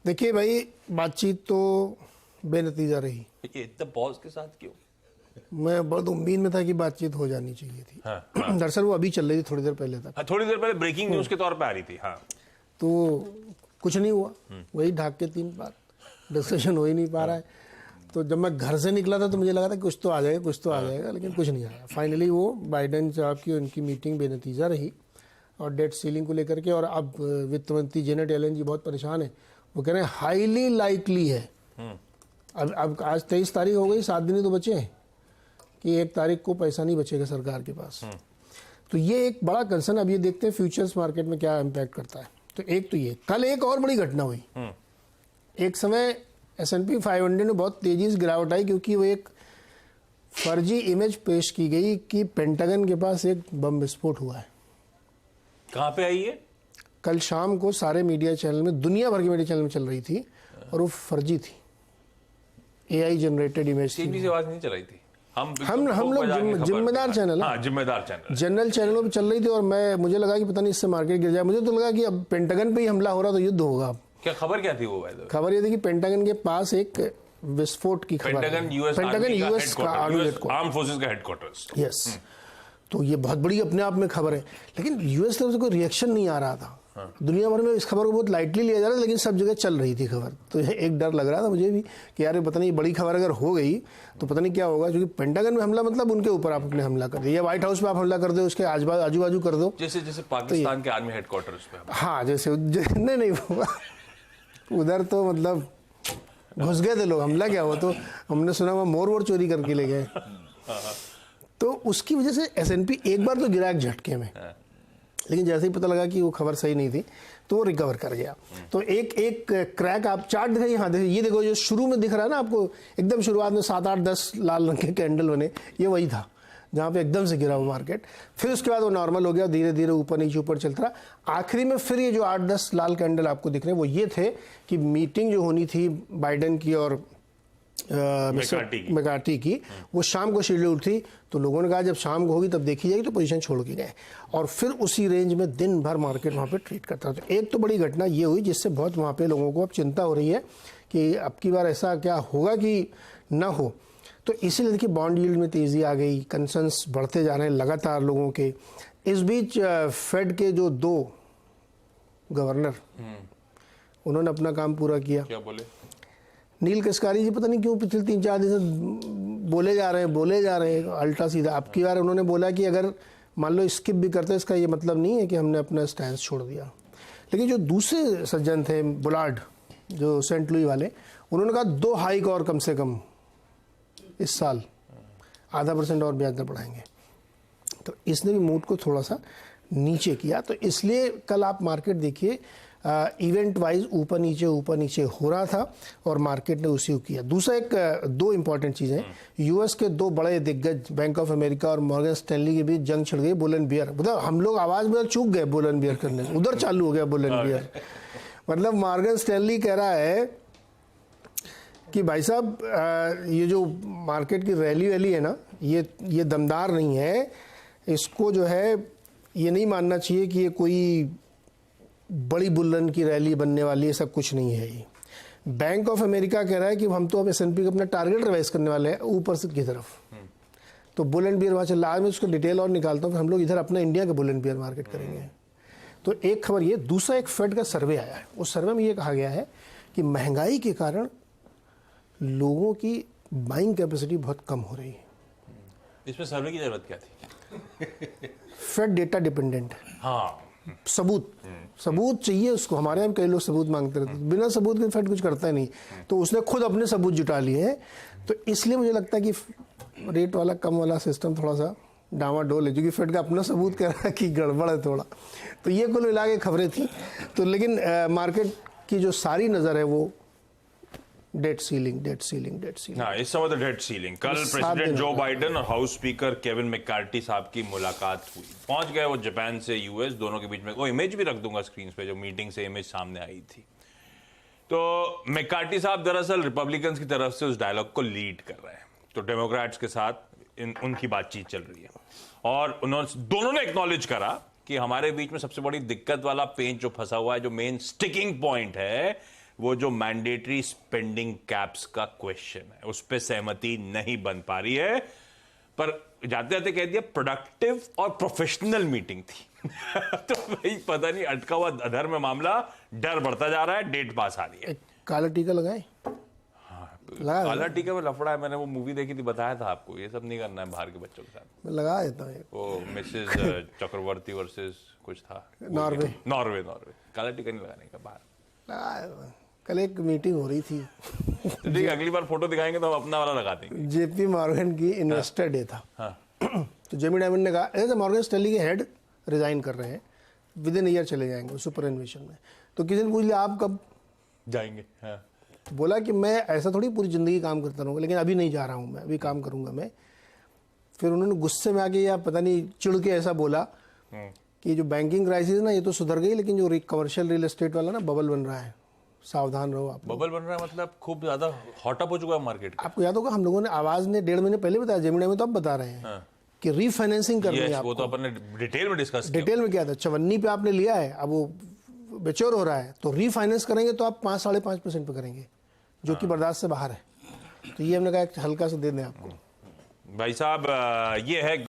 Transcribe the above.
देखिए भाई, बातचीत तो बेनतीजा रही। इतना पॉज के साथ क्यों? मैं बहुत उम्मीद में था कि बातचीत हो जानी चाहिए थी। हाँ। दरअसल वो अभी चल रही थी थोड़ी देर पहले तक। हाँ, थोड़ी देर पहले ब्रेकिंग न्यूज के तौर पे आ रही थी। हाँ, तो कुछ नहीं हुआ, वही ढाक के 3 बार डिस्कशन हो ही नहीं पा रहा है। तो जब मैं घर से निकला था तो मुझे लगा था कुछ तो आ जाएगा, कुछ तो आ जाएगा, लेकिन कुछ नहीं आया। फाइनली वो बाइडेन साहब की उनकी मीटिंग बेनतीजा रही और डेट सीलिंग को लेकर के। और अब वित्त मंत्री जेनेट येलेन जी बहुत परेशान है। वो कह रहे हैं हाईली लाइकली है। अब आज 23 तारीख हो गई, 7 दिन ही तो बचे हैं कि 1 तारीख को पैसा नहीं बचेगा सरकार के पास। तो ये एक बड़ा कंसर्न। अब ये देखते हैं फ्यूचर्स मार्केट में क्या इम्पैक्ट करता है। तो एक तो ये, कल एक और बड़ी घटना हुई। एक समय S&P 500 में बहुत तेजी से गिरावट आई क्योंकि वो एक फर्जी इमेज पेश की गई कि पेंटागन के पास एक बम विस्फोट हुआ है। कहाँ पे आई है? कल शाम को सारे मीडिया चैनल में, दुनिया भर के मीडिया चैनल में चल रही थी और वो फर्जी थी, AI जनरेटेड इमेज थी। से आवाज नहीं चलाई थी। हम लोग जिम्मेदार चैनल, हाँ, जिम्मेदार चैनल, जनरल चैनलों पे चल रही थी। और मुझे लगा कि पता नहीं इससे मार्केट गिर जाए। मुझे तो लगा कि अब पेंटागन पे ही हमला हो रहा तो युद्ध होगा। क्या खबर क्या थी वो? खबर ये थी कि पेंटागन के पास एक विस्फोट की खबर। पेंटागन यूएस आर्म फोर्सेस का हेडक्वार्टर्स। यस। तो ये बहुत बड़ी अपने आप में खबर है, लेकिन यूएस तरफ से कोई रिएक्शन नहीं आ रहा था। दुनिया भर में इस खबर को बहुत लाइटली लिया जा रहा था, लेकिन सब जगह चल रही थी खबर। तो एक डर लग रहा था मुझे भी कि यार पता नहीं बड़ी खबर अगर हो गई तो पता नहीं क्या होगा। क्योंकि पेंटागन में हमला मतलब उनके ऊपर आप अपने हमला कर दो, या व्हाइट हाउस पे आप हमला कर दो, उसके आजू बाजू कर दो, जैसे पाकिस्तान के आर्मी हेडक्वार्टर्स पे। हाँ, जैसे नहीं उधर तो मतलब घुस गए थे लोग। हमला क्या हुआ, तो हमने सुना वहाँ मोर चोरी करके ले गए। तो उसकी वजह से S&P एक बार तो गिरा एक झटके में, लेकिन जैसे ही पता लगा कि वो खबर सही नहीं थी तो वो रिकवर कर गया। तो एक क्रैक आप चार्ट दिखाइए। हाँ देखिए, ये देखो जो शुरू में दिख रहा है ना आपको, एकदम शुरुआत में 7, 8, 10 लाल रंग के कैंडल बने, ये वही था जहाँ पे एकदम से गिरा वो मार्केट। फिर उसके बाद वो नॉर्मल हो गया, धीरे धीरे ऊपर नीचे ऊपर चलता रहा। आखिरी में फिर ये जो 8-10 लाल कैंडल आपको दिख रहे हैं वो ये थे कि मीटिंग जो होनी थी बाइडेन की और मैकार्टी की, वो शाम को शेड्यूल थी। तो लोगों ने कहा जब शाम को होगी तब देखी जाएगी, तो पोजीशन छोड़ के गए। और फिर उसी रेंज में दिन भर मार्केट वहाँ पे ट्रेड करता था। तो एक तो बड़ी घटना ये हुई जिससे बहुत वहाँ पे लोगों को अब चिंता हो रही है कि अब की बार ऐसा क्या होगा कि ना हो। तो इसीलिए देखिए बॉन्ड यील्ड में तेज़ी आ गई, कंसर्न्स बढ़ते जा रहे हैं लगातार लोगों के। इस बीच फेड के जो 2 गवर्नर, उन्होंने अपना काम पूरा किया। क्या बोले? नील कस्कारी जी पता नहीं क्यों पिछले 3-4 दिन से बोले जा रहे हैं अल्टा सीधा। अब की बार उन्होंने बोला कि अगर मान लो स्किप भी करते, इसका ये मतलब नहीं है कि हमने अपना स्टैंड छोड़ दिया। लेकिन जो दूसरे सज्जन थे, बुलार्ड जो सेंट लुई वाले, उन्होंने कहा 2 हाइक और कम से कम इस साल 0.5% और ब्याज दर बढ़ाएंगे। तो इसने भी मूड को थोड़ा सा नीचे किया। तो इसलिए कल आप मार्केट देखिए इवेंट वाइज ऊपर नीचे हो रहा था और मार्केट ने उसी को किया। दूसरा 2 इंपॉर्टेंट चीज़ें, यूएस के 2 बड़े दिग्गज बैंक ऑफ अमेरिका और मॉर्गन स्टैनली के बीच जंग छिड़ गई, बुल एंड बियर। मतलब हम लोग आवाज़ में चूक गए बुल एंड बियर करने से, उधर चालू हो गया बुल एंड बियर। मतलब मॉर्गन स्टैनली कह रहा है कि भाई साहब ये जो मार्केट की रैली है ना, ये दमदार नहीं है। इसको जो है ये नहीं मानना चाहिए कि ये कोई बड़ी बुल्लन की रैली बनने वाली है, सब कुछ नहीं है ये। बैंक ऑफ अमेरिका कह रहा है कि हम तो अब S&P का अपना टारगेट रिवाइज करने वाले हैं ऊपर से की तरफ। तो बुल एंड बियर वहाँ चल रहा है। आज मैं उसको डिटेल और निकालता हूँ, फिर हम लोग इधर अपना इंडिया का बुल एंड बियर मार्केट करेंगे। तो एक खबर ये। दूसरा एक फेड का सर्वे आया है, उस सर्वे में ये कहा गया है कि महंगाई के कारण लोगों की बाइंग कैपेसिटी बहुत कम हो रही है। इसमें सर्वे की जरूरत क्या थी? फेड डेटा डिपेंडेंट है। हाँ, सबूत चाहिए उसको। हमारे यहाँ कई लोग सबूत मांगते रहते हैं, बिना सबूत के फेड कुछ करता है नहीं। तो उसने खुद अपने सबूत जुटा लिए हैं। तो इसलिए मुझे लगता है कि रेट वाला कम वाला सिस्टम थोड़ा सा डामाडोल है, क्योंकि फेड का अपना सबूत कह रहा है कि गड़बड़ है थोड़ा। तो ये कुल मिला के खबरें थी। तो लेकिन मार्केट की जो सारी नज़र है वो डेट सीलिंग। हाँ, इस समय तो डेट सीलिंग। कल प्रेसिडेंट जो बाइडेन और हाउस स्पीकर केविन मैकार्टी साहब की मुलाकात हुई। पहुंच गए वो जापान से यूएस, दोनों के बीच में। वो इमेज भी रख दूंगा स्क्रीन पे, जो मीटिंग से इमेज सामने आई थी। तो मैकार्टी साहब दरअसल रिपब्लिकन्स की तरफ से उस डायलॉग को लीड कर रहे हैं। तो डेमोक्रेट्स के साथ उनकी बातचीत चल रही है और दोनों ने एक्नॉलेज करा कि हमारे बीच में सबसे बड़ी दिक्कत वाला पेंच जो फंसा हुआ है, जो मेन स्टिकिंग पॉइंट है, वो जो मैंडेटरी स्पेंडिंग कैप्स का क्वेश्चन है उस पर सहमति नहीं बन पा रही है, पर जाते जाते कह दिया प्रोडक्टिव और प्रोफेशनल मीटिंग थी। तो भाई पता नहीं अटका हुआ अधर्म मामला, डर बढ़ता जा रहा है, डेट पास आ रही है। काला टीका लगाए, काला टीका में लफड़ा है, मैंने वो मूवी देखी थी, बताया था आपको, ये सब नहीं करना है बाहर के बच्चों के साथ। मैं लगा देता हूँ। वो मिसेस चक्रवर्ती वर्सेस कुछ था, नॉर्वे। काला टीका नहीं लगाने का बाहर। कल एक मीटिंग हो रही थी, तो ठीक है, अगली बार फोटो दिखाएंगे तो हम अपना वाला लगा देंगे। जेपी मॉर्गन की इन्वेस्टर डे था। हाँ। तो जेमी डायमंड ने कहा ऐसे मॉर्गन स्टैनली के हेड रिजाइन कर रहे हैं, विद इन ईयर चले जाएंगे सुपर इन्वेशन में। तो किसी ने पूछ लिया आप कब जाएंगे? हाँ। तो बोला कि मैं ऐसा थोड़ी पूरी ज़िंदगी काम करता रहूँगा, लेकिन अभी नहीं जा रहा हूँ मैं, अभी काम करूँगा मैं। फिर उन्होंने गुस्से में आके या पता नहीं चिढ़ के ऐसा बोला कि जो बैंकिंग क्राइसिस ना ये तो सुधर गई, लेकिन जो कमर्शियल रियल एस्टेट वाला ना बबल बन रहा है, सावधान रहो आप। बबल बन रहा है मतलब खूब ज्यादा हॉटअप हो चुका है मार्केट। आपको याद होगा हम लोगों ने आवाज़ ने 1.5 महीने पहले बताया, जेमिनी में तो अब बता रहे हैं कि रीफाइनेंसिंग करनी है वो तो आपको। अपन ने डिटेल में डिस्कस किया। डिटेल में क्या था, 54 पे आपने लिया है, अब वो मेच्योर हो रहा है, तो रीफाइनेंस करेंगे तो आप 5-5.5% पे करेंगे, जो कि बर्दाश्त से बाहर है। तो ये हमने कहा हल्का सा दे दें आपको। भाई साहब ये है